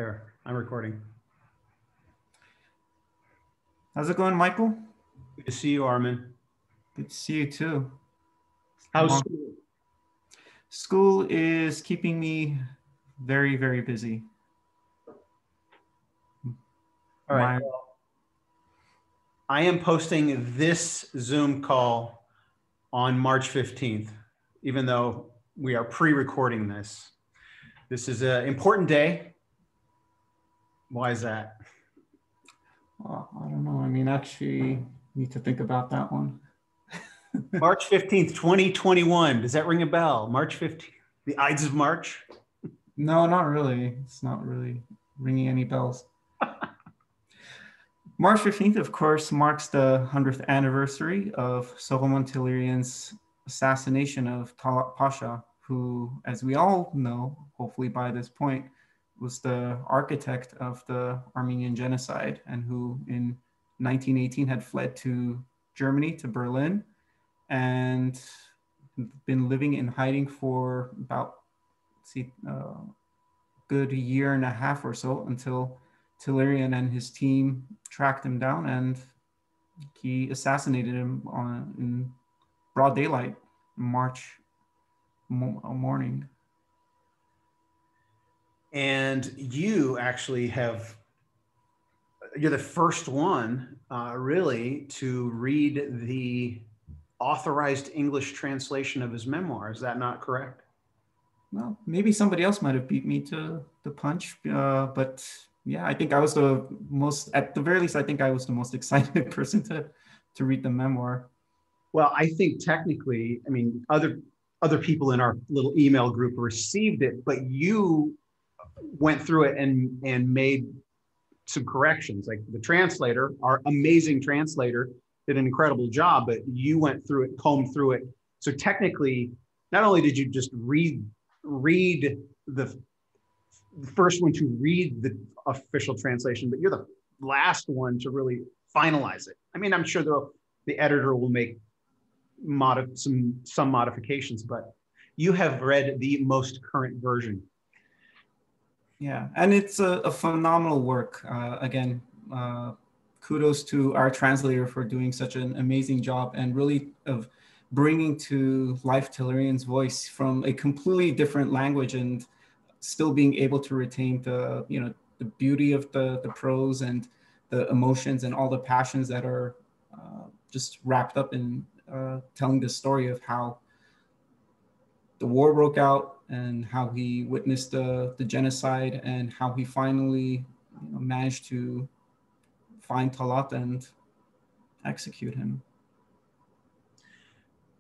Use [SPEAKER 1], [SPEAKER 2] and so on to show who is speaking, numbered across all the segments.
[SPEAKER 1] There, I'm recording.
[SPEAKER 2] How's it going, Michael?
[SPEAKER 1] Good to see you, Armin.
[SPEAKER 2] Good to see you too.
[SPEAKER 1] How's school?
[SPEAKER 2] School is keeping me very, very busy.
[SPEAKER 1] All right. Well, I am posting this Zoom call on March 15th, even though we are pre-recording this. This is an important day. Why is that?
[SPEAKER 2] Well, I don't know. I mean, actually, need to think about that one.
[SPEAKER 1] March 15th, 2021. Does that ring a bell? March 15th, the Ides of March?
[SPEAKER 2] No, not really. It's not really ringing any bells. March 15th, of course, marks the 100th anniversary of Soghomon Tehlirian's assassination of Talat Pasha, who, as we all know, hopefully by this point, was the architect of the Armenian Genocide and who in 1918 had fled to Germany, to Berlin, and been living in hiding for about, good year and a half or so until Tehlirian and his team tracked him down and he assassinated him in broad daylight, March morning.
[SPEAKER 1] And you actually you're the first one really to read the authorized English translation of his memoir. Is that not correct?
[SPEAKER 2] Well, maybe somebody else might have beat me to the punch, but yeah, I think I was the most, at the very least, I think I was the most excited person to read the memoir.
[SPEAKER 1] Well, I think technically, I mean, other people in our little email group received it, but you went through it and made some corrections. Like the translator, our amazing translator, did an incredible job, but you went through it, combed through it. So technically, not only did you just read the first one to read the official translation, but you're the last one to really finalize it. I mean, I'm sure the editor will make some modifications, but you have read the most current version.
[SPEAKER 2] Yeah, and it's a phenomenal work. Again, kudos to our translator for doing such an amazing job and really of bringing to life Tehlirian's voice from a completely different language and still being able to retain the beauty of the prose and the emotions and all the passions that are just wrapped up in telling the story of how the war broke out and how he witnessed the genocide and how he finally managed to find Talat and execute him.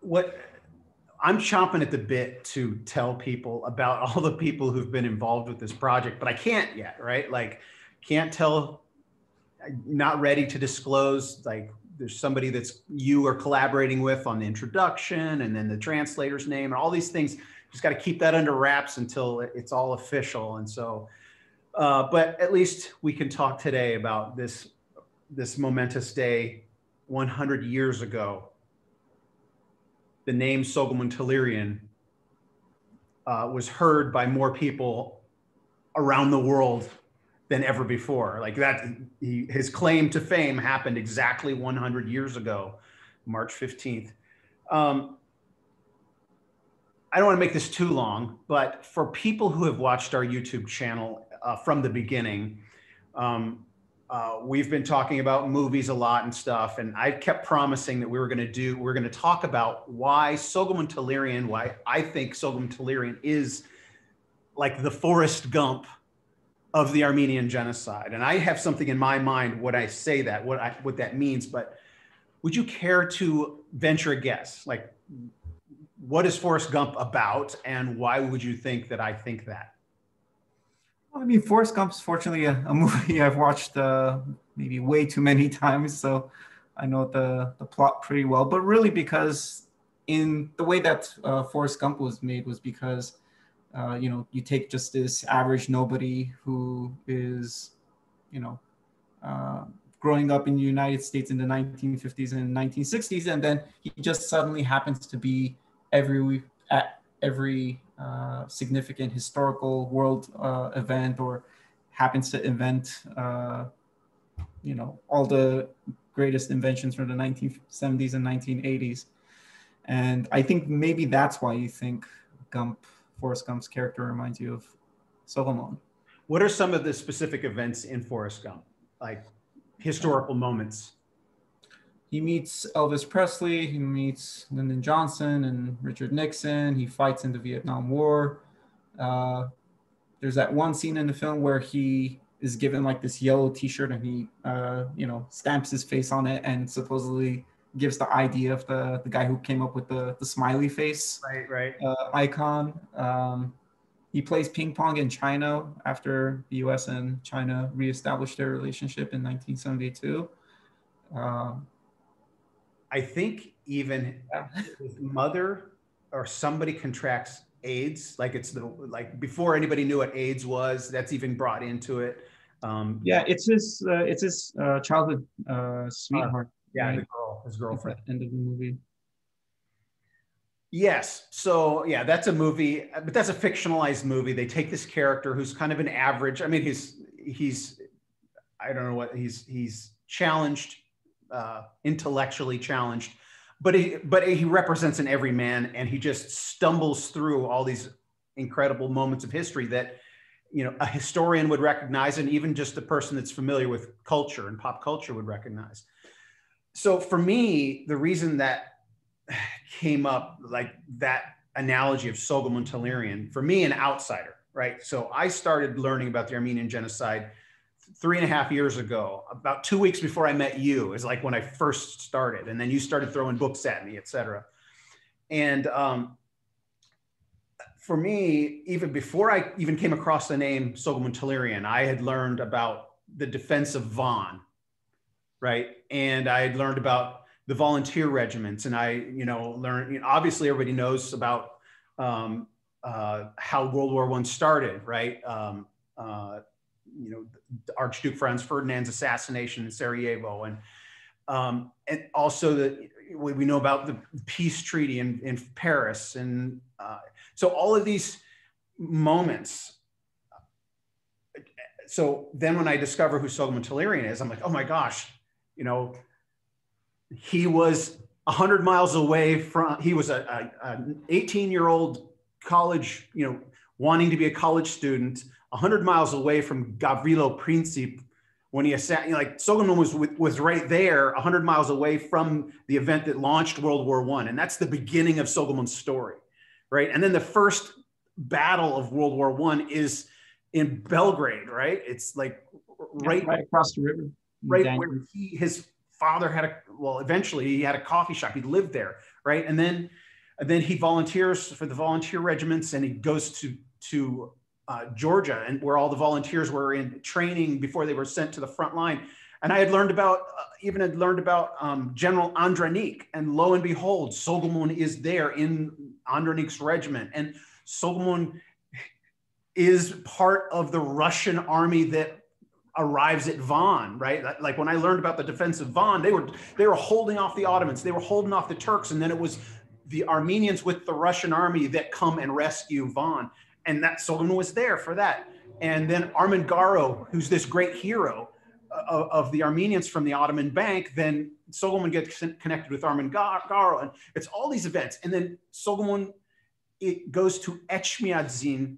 [SPEAKER 1] What I'm chomping at the bit to tell people about all the people who've been involved with this project, but I can't yet, right? Like, can't tell, not ready to disclose, like there's somebody that's you are collaborating with on the introduction and then the translator's name and all these things. Just got to keep that under wraps until it's all official. And so, but at least we can talk today about this momentous day 100 years ago. The name Soghomon Tehlirian was heard by more people around the world than ever before. Like that, his claim to fame happened exactly 100 years ago, March 15th. I don't want to make this too long, but for people who have watched our YouTube channel from the beginning, we've been talking about movies a lot and stuff. And I kept promising that we're going to talk about why Soghomon Tehlirian, why I think Soghomon Tehlirian is like the Forrest Gump of the Armenian Genocide. And I have something in my mind when I say that, what that means, but would you care to venture a guess? Like, what is Forrest Gump about and why would you think that I think that?
[SPEAKER 2] I mean, Forrest Gump's fortunately a movie I've watched maybe way too many times, so I know the plot pretty well. But really, because in the way that Forrest Gump was made was because you take just this average nobody who is growing up in the United States in the 1950s and 1960s, and then he just suddenly happens to be at every significant historical world event or happens to invent, all the greatest inventions from the 1970s and 1980s. And I think maybe that's why you think Forrest Gump's character reminds you of Soghomon.
[SPEAKER 1] What are some of the specific events in Forrest Gump, like historical moments?
[SPEAKER 2] He meets Elvis Presley, he meets Lyndon Johnson and Richard Nixon, he fights in the Vietnam War. There's that one scene in the film where he is given like this yellow t-shirt and he, stamps his face on it and supposedly gives the idea of the guy who came up with the smiley face
[SPEAKER 1] Right.
[SPEAKER 2] icon. He plays ping pong in China after the US and China reestablished their relationship in 1972.
[SPEAKER 1] I think even his mother or somebody contracts AIDS, like before anybody knew what AIDS was, that's even brought into it.
[SPEAKER 2] It's his childhood sweetheart.
[SPEAKER 1] Right? His girlfriend.
[SPEAKER 2] At the end of the movie.
[SPEAKER 1] Yes. So yeah, that's a movie, but that's a fictionalized movie. They take this character who's kind of an average. I mean, he's I don't know what he's challenged, intellectually challenged, but he represents an everyman, and he just stumbles through all these incredible moments of history that a historian would recognize, and even just a person that's familiar with culture and pop culture would recognize. So for me, the reason that came up, like that analogy of Soghomon Tehlirian, for me, an outsider, right? So I started learning about the Armenian Genocide 3.5 years ago, about 2 weeks before I met you, is like when I first started. And then you started throwing books at me, et cetera. And for me, even before I even came across the name Soghomon Tehlirian, I had learned about the defense of Van, right? And I had learned about the volunteer regiments, and I, learned. Obviously, everybody knows about how World War I started, right? Archduke Franz Ferdinand's assassination in Sarajevo, and also we know about the peace treaty in Paris, and so all of these moments. So then, when I discover who Soghomon Tehlirian is, I'm like, oh my gosh, he was 100 miles away from. He was an 18-year-old college, wanting to be a college student, 100 miles away from Gavrilo Princip when he like Soghomon was right there, 100 miles away from the event that launched World War I, and that's the beginning of Soghomon's story, right? And then the first battle of World War I is in Belgrade, right? It's like right
[SPEAKER 2] across the river,
[SPEAKER 1] right where his father eventually he had a coffee shop. He lived there, right? And then he volunteers for the volunteer regiments, and he goes to Georgia, and where all the volunteers were in training before they were sent to the front line. And I had learned about General Andranik, and lo and behold, Soghomon is there in Andranik's regiment, and Soghomon is part of the Russian army that arrives at Van, right? Like when I learned about the defense of Van, they were holding off the Ottomans, they were holding off the Turks, and then it was the Armenians with the Russian army that come and rescue Van. And that Soghomon was there for that. And then Armen Garo, who's this great hero of the Armenians from the Ottoman Bank, then Soghomon gets connected with Armen Garo, and it's all these events. And then Soghomon, it goes to Etchmiadzin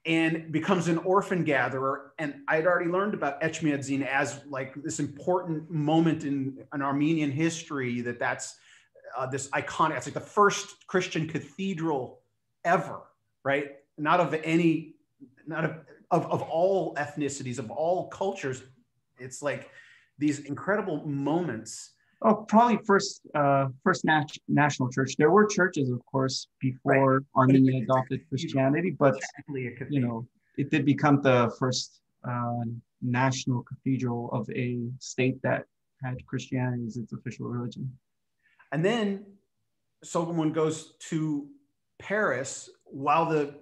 [SPEAKER 1] and becomes an orphan gatherer. And I'd already learned about Etchmiadzin as like this important moment in an Armenian history, that's this iconic, it's like the first Christian cathedral ever, right? Not of all ethnicities, of all cultures. It's like these incredible moments.
[SPEAKER 2] Oh, probably first national church. There were churches, of course, before Armenia adopted Christianity, but it did become the first national cathedral of a state that had Christianity as its official religion.
[SPEAKER 1] And then Soghomon goes to Paris while the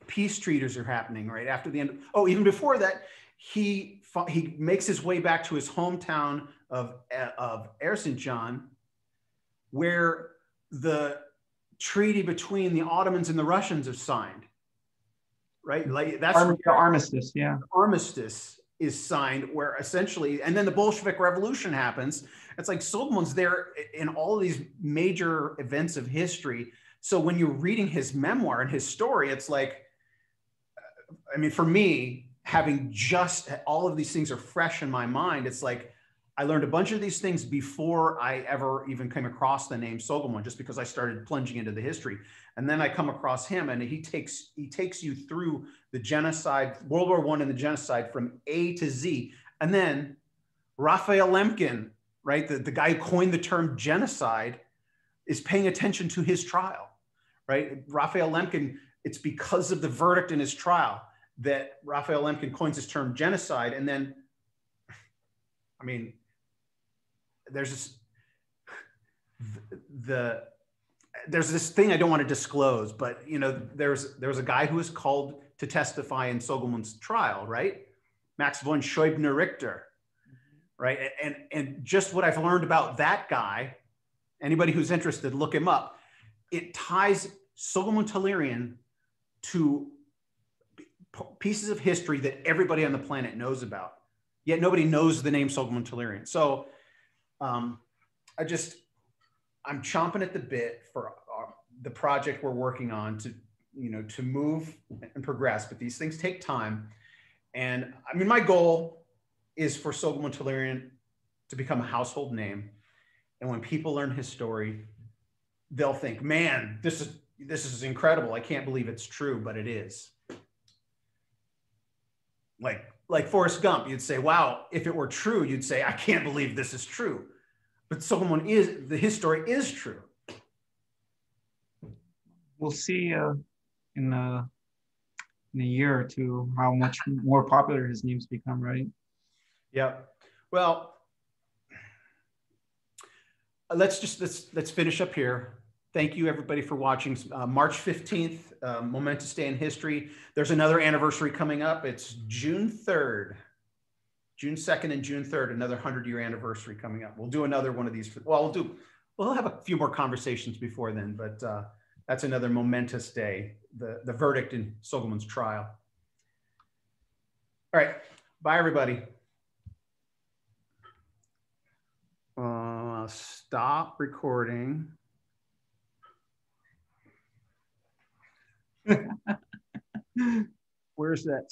[SPEAKER 1] peace treaties are happening, right after the end. Oh, even before that, he makes his way back to his hometown of Erzincan, where the treaty between the Ottomans and the Russians is signed, right? Like that's
[SPEAKER 2] the armistice, yeah.
[SPEAKER 1] Armistice is signed, where essentially, and then the Bolshevik Revolution happens. It's like Soghommon's there in all of these major events of history. So when you're reading his memoir and his story, it's like, I mean, for me, having just all of these things are fresh in my mind, it's like I learned a bunch of these things before I ever even came across the name Soghomon, just because I started plunging into the history. And then I come across him, and he takes you through the genocide, World War I and the genocide from A to Z. And then Raphael Lemkin, right, the guy who coined the term genocide, is paying attention to his trial, right? Raphael Lemkin, it's because of the verdict in his trial that Raphael Lemkin coins this term genocide. And then, I mean, there's this thing I don't want to disclose, but you know, there was a guy who was called to testify in Soghommon's trial, right? Max von Scheubner-Richter, right? And just what I've learned about that guy, anybody who's interested, look him up. It ties Soghomon Tehlirian to pieces of history that everybody on the planet knows about, yet nobody knows the name Soghomon Tehlirian. So I'm chomping at the bit for the project we're working on to, you know, to move and progress, but these things take time. And I mean, my goal is for Soghomon Tehlirian to become a household name. And when people learn his story, they'll think, man, this is incredible. I can't believe it's true, but it is. Like Forrest Gump, you'd say, wow, if it were true, you'd say, I can't believe this is true. But Soghomon his story is true.
[SPEAKER 2] We'll see in a year or two how much more popular his name's become, right?
[SPEAKER 1] Yeah. Well, let's finish up here. Thank you, everybody, for watching. March 15th, momentous day in history. There's another anniversary coming up. It's June 3rd. June 2nd and June 3rd, another 100-year anniversary coming up. We'll do another one of these. We'll have a few more conversations before then, but that's another momentous day, the verdict in Soghomon's trial. All right. Bye, everybody. Stop recording. Where's that?